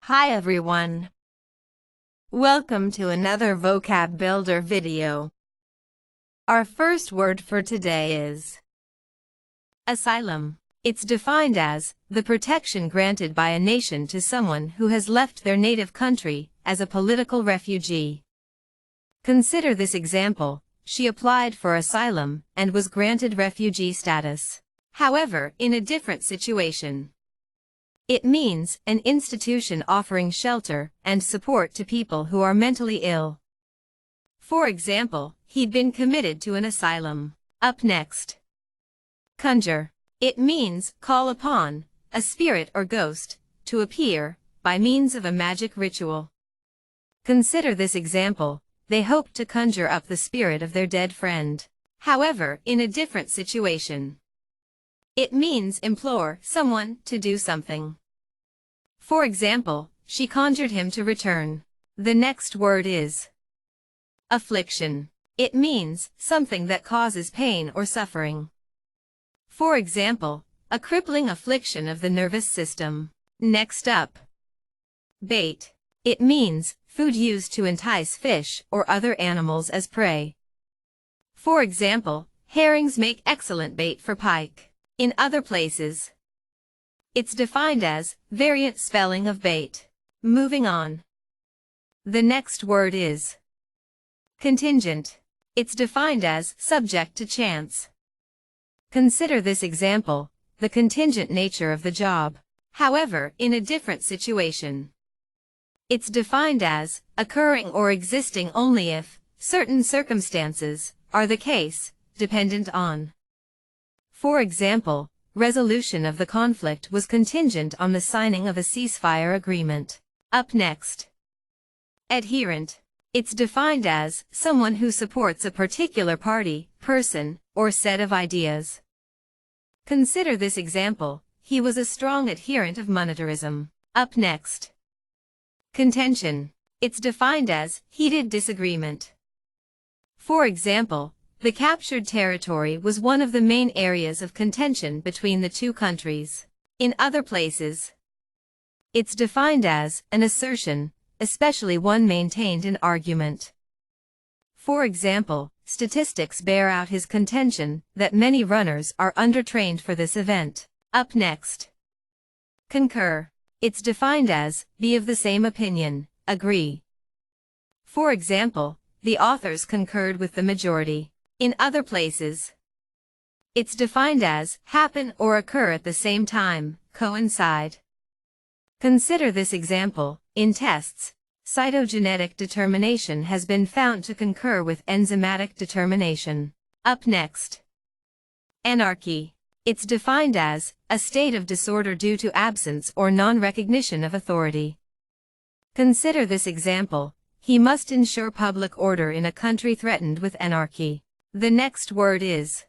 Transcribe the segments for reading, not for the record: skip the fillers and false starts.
Hi everyone. Welcome to another vocab builder video. Our first word for today is asylum. It's defined as the protection granted by a nation to someone who has left their native country as a political refugee. Consider this example. She applied for asylum and was granted refugee status. However, in a different situation, it means an institution offering shelter and support to people who are mentally ill. For example, he'd been committed to an asylum. Up next, conjure. It means call upon a spirit or ghost to appear by means of a magic ritual. Consider this example. They hoped to conjure up the spirit of their dead friend. However, in a different situation, it means implore someone to do something. For example, she conjured him to return. The next word is affliction. It means something that causes pain or suffering. For example, a crippling affliction of the nervous system. Next up, bait. It means food used to entice fish or other animals as prey. For example, herrings make excellent bait for pike. In other places, it's defined as variant spelling of bait. Moving on. The next word is contingent. It's defined as subject to chance. Consider this example, the contingent nature of the job. However, in a different situation, it's defined as occurring or existing only if certain circumstances are the case, dependent on. For example, resolution of the conflict was contingent on the signing of a ceasefire agreement. Up next, adherent. It's defined as someone who supports a particular party, person, or set of ideas. Consider this example. He was a strong adherent of monetarism. Up next, contention. It's defined as heated disagreement. For example, the captured territory was one of the main areas of contention between the two countries. In other places, it's defined as an assertion, especially one maintained in argument. For example, statistics bear out his contention that many runners are undertrained for this event. Up next, concur. It's defined as be of the same opinion, agree. For example, the authors concurred with the majority. In other places, it's defined as happen or occur at the same time, coincide. Consider this example. In tests, cytogenetic determination has been found to concur with enzymatic determination. Up next, anarchy. It's defined as a state of disorder due to absence or non-recognition of authority. Consider this example. He must ensure public order in a country threatened with anarchy. The next word is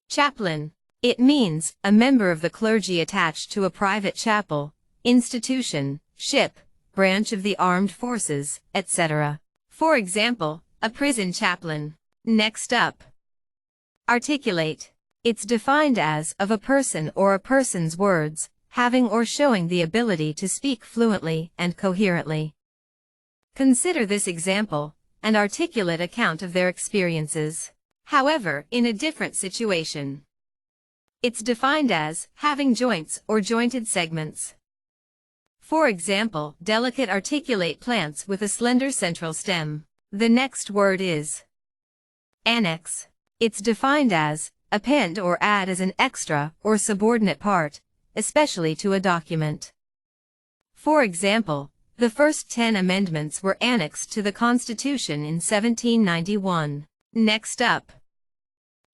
chaplain. It means a member of the clergy attached to a private chapel, institution, ship, branch of the armed forces, etc. For example, a prison chaplain. Next up, articulate. It's defined as of a person or a person's words, having or showing the ability to speak fluently and coherently. Consider this example, an articulate account of their experiences. However, in a different situation, it's defined as having joints or jointed segments. For example, delicate articulate plants with a slender central stem. The next word is annex. It's defined as append or add as an extra or subordinate part, especially to a document. For example, the first 10 amendments were annexed to the Constitution in 1791. Next up,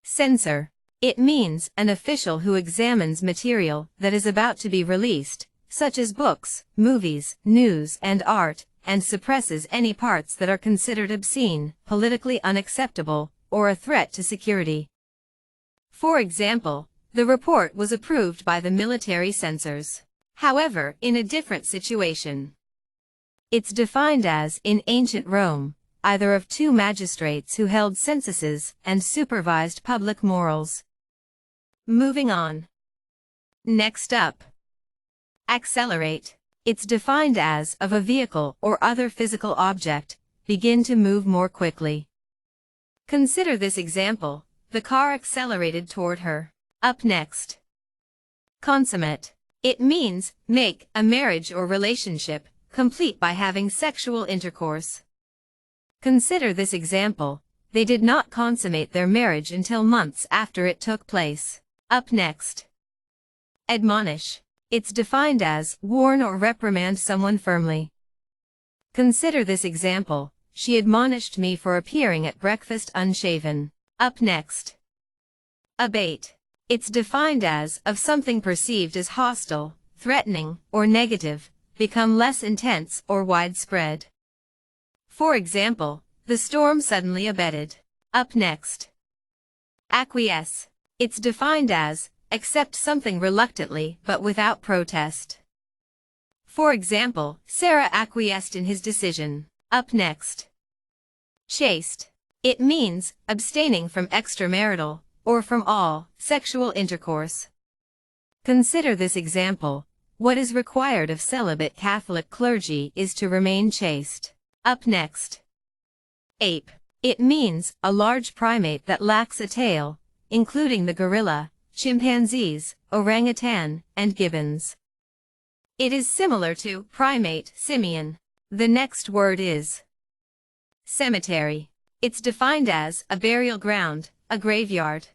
censor. It means an official who examines material that is about to be released, such as books, movies, news, and art, and suppresses any parts that are considered obscene, politically unacceptable, or a threat to security. For example, the report was approved by the military censors. However, in a different situation, it's defined as, in ancient Rome, either of two magistrates who held censuses and supervised public morals. Moving on. Next up, accelerate. It's defined as of a vehicle or other physical object, begin to move more quickly. Consider this example. The car accelerated toward her. Up next. Consummate. It means make a marriage or relationship complete by having sexual intercourse. Consider this example. They did not consummate their marriage until months after it took place. Up next. Admonish. It's defined as warn or reprimand someone firmly. Consider this example. She admonished me for appearing at breakfast unshaven. Up next. Abate. It's defined as of something perceived as hostile, threatening, or negative, become less intense or widespread. For example, the storm suddenly abated. Up next. Acquiesce. It's defined as accept something reluctantly but without protest. For example, Sarah acquiesced in his decision. Up next. Chaste. It means abstaining from extramarital, or from all, sexual intercourse. Consider this example. What is required of celibate Catholic clergy is to remain chaste. Up next. Ape. It means a large primate that lacks a tail, including the gorilla, chimpanzees, orangutan, and gibbons. It is similar to primate, simian. The next word is cemetery. It's defined as a burial ground, a graveyard.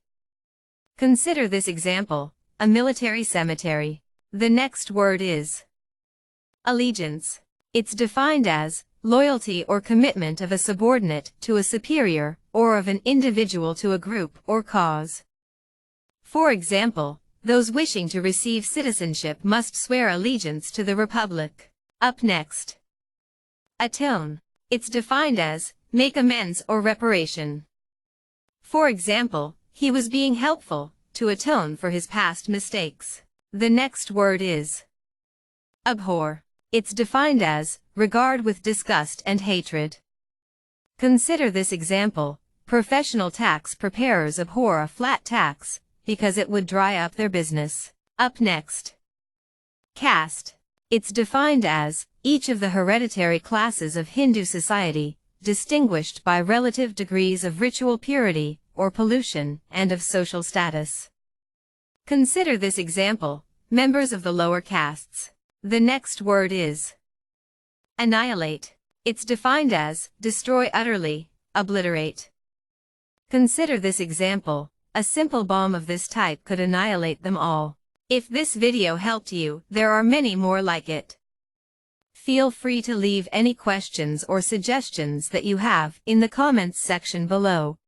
Consider this example, a military cemetery. The next word is allegiance. It's defined as loyalty or commitment of a subordinate to a superior, or of an individual to a group or cause. For example, those wishing to receive citizenship must swear allegiance to the Republic. Up next. Atone. It's defined as make amends or reparation. For example, he was being helpful to atone for his past mistakes. The next word is abhor. It's defined as regard with disgust and hatred. Consider this example. Professional tax preparers abhor a flat tax because it would dry up their business. Up next. Caste. It's defined as each of the hereditary classes of Hindu society, distinguished by relative degrees of ritual purity or pollution and of social status. Consider this example, members of the lower castes. The next word is annihilate. It's defined as destroy utterly, obliterate. Consider this example, a simple bomb of this type could annihilate them all. If this video helped you, there are many more like it. Feel free to leave any questions or suggestions that you have in the comments section below.